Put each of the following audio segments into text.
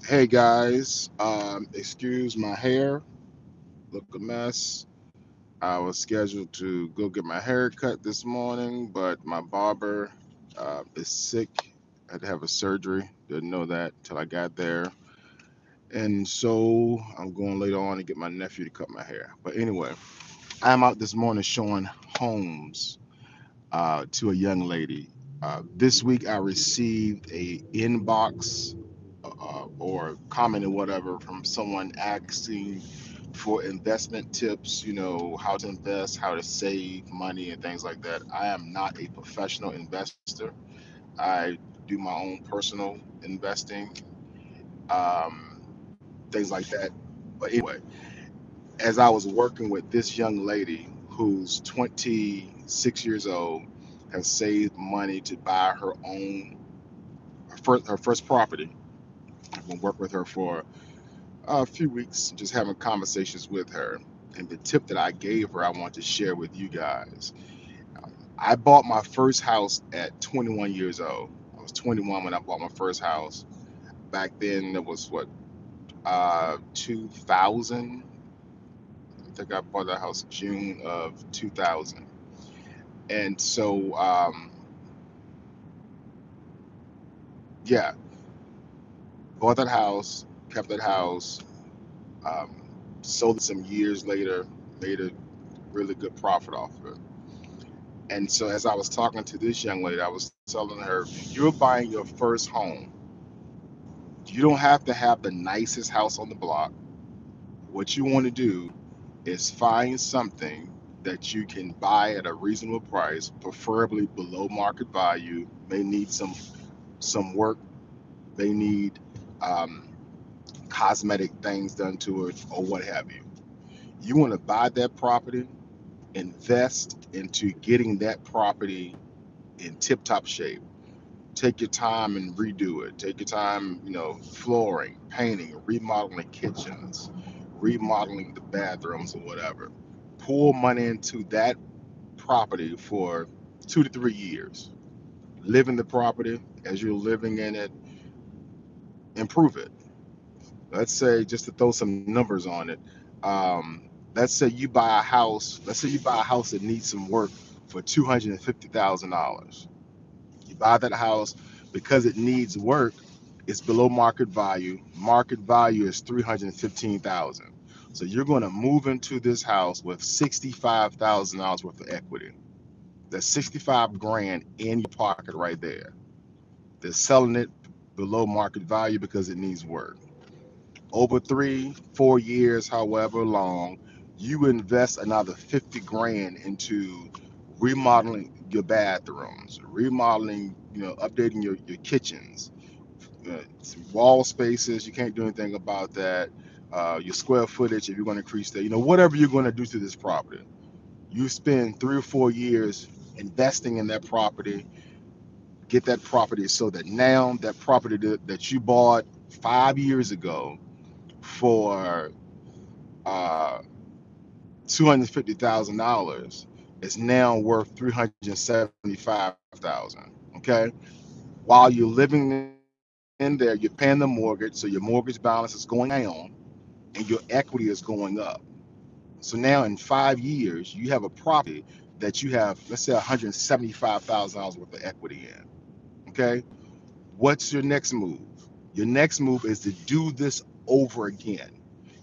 Hey guys, excuse my hair, look a mess. I was scheduled to go get my hair cut this morning, but my barber is sick. I had to have a surgery. Didn't know that till I got there. And so I'm going later on to get my nephew to cut my hair. But anyway, I'm out this morning showing homes to a young lady. This week I received a inbox or comment or whatever from someone asking for investment tips, how to invest, how to save money and things like that. I am not a professional investor. I do my own personal investing, um, things like that. But anyway, as I was working with this young lady who's 26 years old, has saved money to buy her first property. I've been working with her for a few weeks, just having conversations with her. And the tip that I gave her, I want to share with you guys. I bought my first house at 21 years old. I was 21 when I bought my first house. Back then, it was what, 2000. I think I bought that house June of 2000. And so, yeah, bought that house, kept that house, um, sold it some years later, made a really good profit off of it. And so, as I was talking to this young lady, I was telling her, you're buying your first home. You don't have to have the nicest house on the block. What you want to do is find something that you can buy at a reasonable price, preferably below market value. May need some work. May need um, cosmetic things done to it, or what have you. You want to buy that property, invest into getting that property in tip-top shape. Take your time and redo it. Take your time, flooring, painting, remodeling kitchens, remodeling the bathrooms or whatever. Pour money into that property for 2 to 3 years. Live in the property as you're living in it, improve it. Let's say, just to throw some numbers on it, let's say you buy a house, that needs some work for $250,000. You buy that house because it needs work. It's below market value. Market value is 315,000. So you're going to move into this house with $65,000 worth of equity. That's 65 grand in your pocket right there. They're selling it below market value because it needs work. Over 3, 4 years, however long, you invest another 50 grand into remodeling your bathrooms, remodeling, updating your kitchens, some wall spaces. You can't do anything about that. Your square footage, if you're going to increase that, whatever you're going to do to this property, you spend 3 or 4 years investing in that property, get that property so that now that property that you bought 5 years ago for uh, $250,000 is now worth 375,000. Okay, while you're living in there, you're paying the mortgage, so your mortgage balance is going down and your equity is going up. So now in 5 years, you have a property that you have, let's say, $175,000 worth of equity in. Okay, what's your next move? Your next move is to do this over again.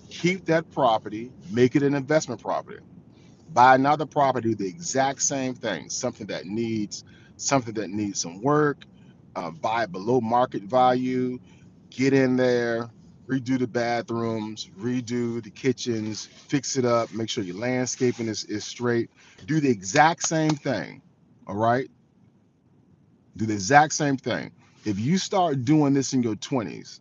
Keep that property, make it an investment property. Buy another property, the exact same thing, something that needs some work. Buy below market value. Get in there, redo the bathrooms, redo the kitchens, fix it up, make sure your landscaping is straight. Do the exact same thing. All right. Do the exact same thing. If you start doing this in your 20s,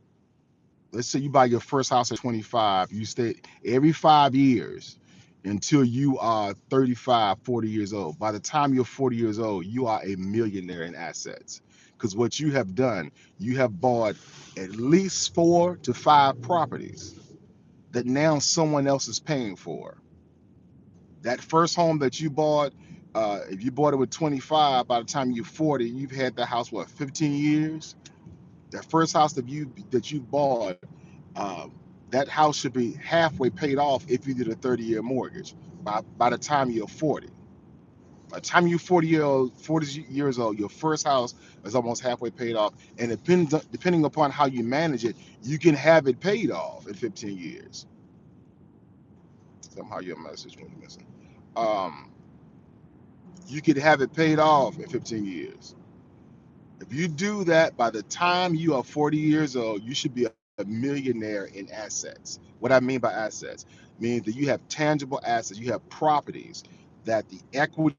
let's say you buy your first house at 25, you stay every 5 years until you are 35, 40 years old. By the time you're 40 years old, you are a millionaire in assets. Because what you have done, you have bought at least 4 to 5 properties that now someone else is paying for. That first home that you bought, if you bought it with 25, by the time you're 40, you've had the house, what, 15 years? That first house that you bought, um, that house should be halfway paid off if you did a 30-year mortgage by the time you're 40. By the time you're 40 years old, your first house is almost halfway paid off. And depending upon how you manage it, you can have it paid off in 15 years. Somehow your message went missing. Um, you could have it paid off in 15 years. If you do that by the time you are 40 years old, you should be a millionaire in assets. What I mean by assets means that you have tangible assets, you have properties that the equity